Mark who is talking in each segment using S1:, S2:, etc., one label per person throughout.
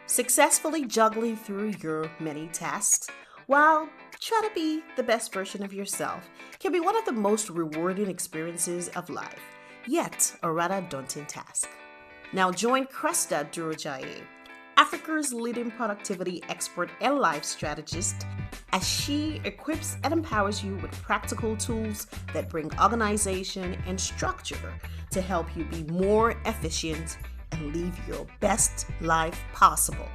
S1: Successfully juggling through your many tasks while trying to be the best version of yourself can be one of the most rewarding experiences of life, yet a rather daunting task. Now join Cresta Durojaiye, Africa's leading productivity expert and life strategist, as she equips and empowers you with practical tools that bring organization and structure to help you be more efficient and live your best life possible.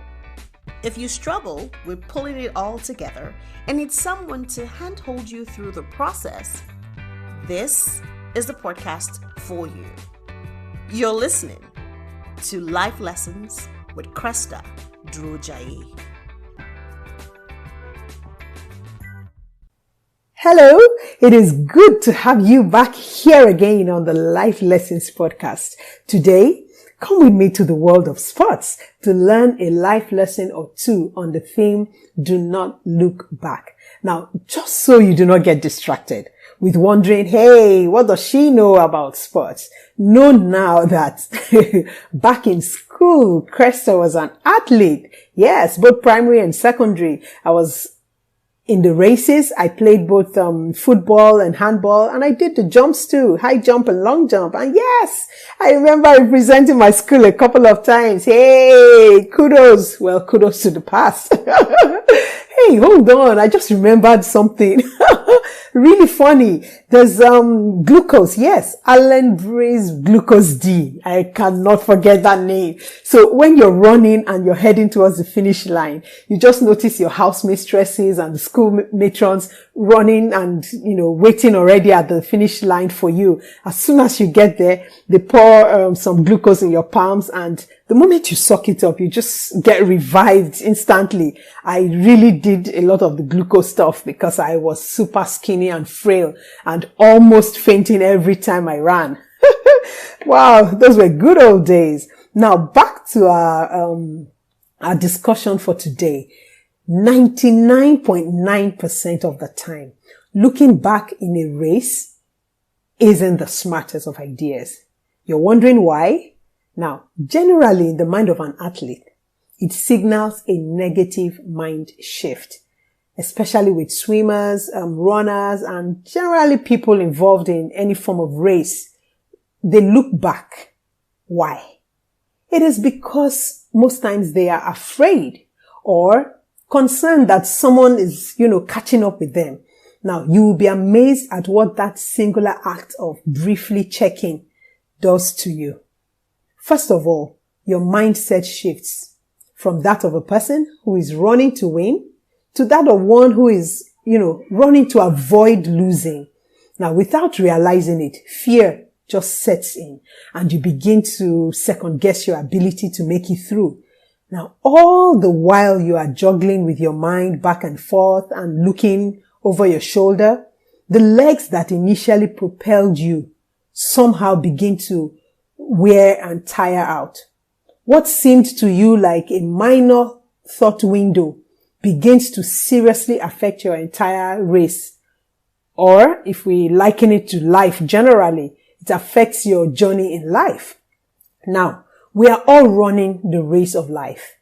S1: If you struggle with pulling it all together and need someone to handhold you through the process, this is the podcast for you. You're listening to Life Lessons with Cresta Durojaiye.
S2: Hello, it is good to have you back here again on the Life Lessons podcast. Today, come with me to the world of sports to learn a life lesson or two on the theme, do not look back. Now, just so you do not get distracted with wondering, hey, what does she know about sports? Know now that back in school, Cresta was an athlete. Yes, both primary and secondary. I was in the races. I played both football and handball, and I did the jumps too, high jump and long jump. And yes, I remember representing my school a couple of times. Hey, kudos. Well, kudos to the past. Hey, hold on. I just remembered something. Really funny. There's glucose. Yes, Allen Bray's Glucose D. I cannot forget that name. So when you're running and you're heading towards the finish line, you just notice your house mistresses and the school matrons running and, waiting already at the finish line for you. As soon as you get there, they pour some glucose in your palms, and the moment you suck it up, you just get revived instantly. I really did a lot of the glucose stuff because I was super skinny and frail and almost fainting every time I ran. Wow, those were good old days. Now back to our discussion for today. 99.9% of the time, looking back in a race isn't the smartest of ideas. You're wondering why? Now, generally in the mind of an athlete, it signals a negative mind shift, especially with swimmers, runners, and generally people involved in any form of race. They look back. Why? It is because most times they are afraid or concerned that someone is, catching up with them. Now, you will be amazed at what that singular act of briefly checking does to you. First of all, your mindset shifts from that of a person who is running to win to that of one who is, running to avoid losing. Now, without realizing it, fear just sets in and you begin to second guess your ability to make it through. Now, all the while you are juggling with your mind back and forth and looking over your shoulder, the legs that initially propelled you somehow begin to wear and tire out. What seemed to you like a minor thought window begins to seriously affect your entire race. Or, if we liken it to life generally, it affects your journey in life. Now, we are all running the race of life,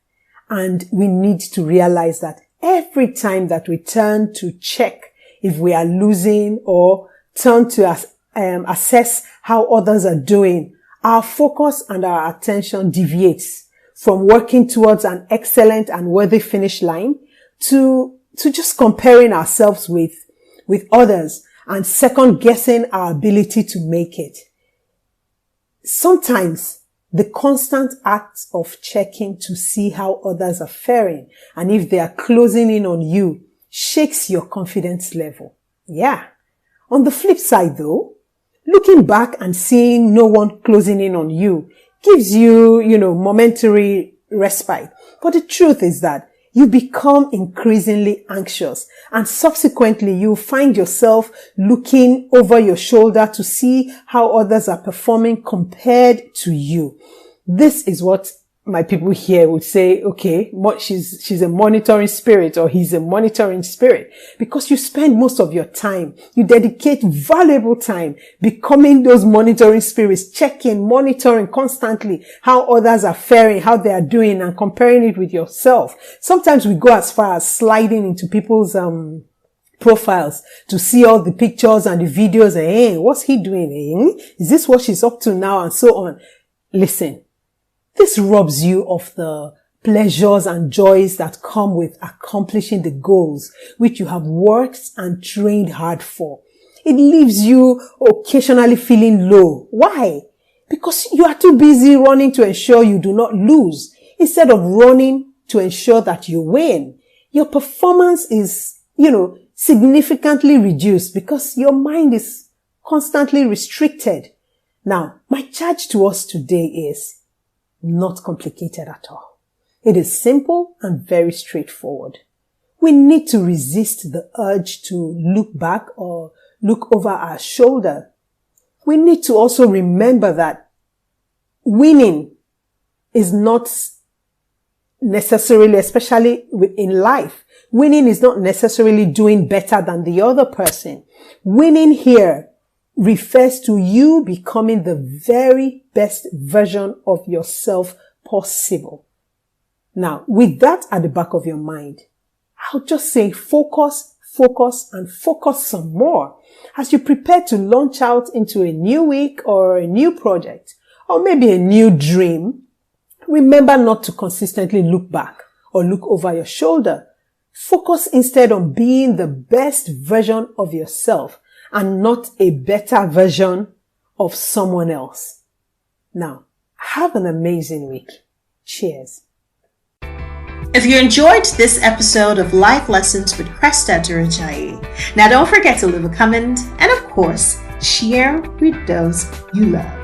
S2: and we need to realize that every time that we turn to check if we are losing or turn to assess how others are doing, our focus and our attention deviates from working towards an excellent and worthy finish line to just comparing ourselves with others and second guessing our ability to make it. Sometimes the constant act of checking to see how others are faring and if they are closing in on you shakes your confidence level. Yeah. On the flip side though, looking back and seeing no one closing in on you gives you, momentary respite. But the truth is that you become increasingly anxious and subsequently you find yourself looking over your shoulder to see how others are performing compared to you. This is what my people here would say, okay, she's a monitoring spirit, or he's a monitoring spirit, because you spend most of your time, you dedicate valuable time becoming those monitoring spirits, checking, monitoring constantly how others are faring, how they are doing, and comparing it with yourself. Sometimes we go as far as sliding into people's profiles to see all the pictures and the videos, and hey, what's he doing? Is this what she's up to now? And so on. Listen, this robs you of the pleasures and joys that come with accomplishing the goals which you have worked and trained hard for. It leaves you occasionally feeling low. Why? Because you are too busy running to ensure you do not lose, instead of running to ensure that you win. Your performance is, significantly reduced because your mind is constantly restricted. Now, my charge to us today is not complicated at all. It is simple and very straightforward. We need to resist the urge to look back or look over our shoulder. We need to also remember that winning is not necessarily, especially in life, winning is not necessarily doing better than the other person. Winning here refers to you becoming the very best version of yourself possible. Now, with that at the back of your mind, I'll just say focus, and focus some more as you prepare to launch out into a new week or a new project, or maybe a new dream. Remember not to consistently look back or look over your shoulder. Focus instead on being the best version of yourself and not a better version of someone else. Now, have an amazing week. Cheers.
S1: If you enjoyed this episode of Life Lessons with Cresta Durojaiye, now don't forget to leave a comment and, of course, share with those you love.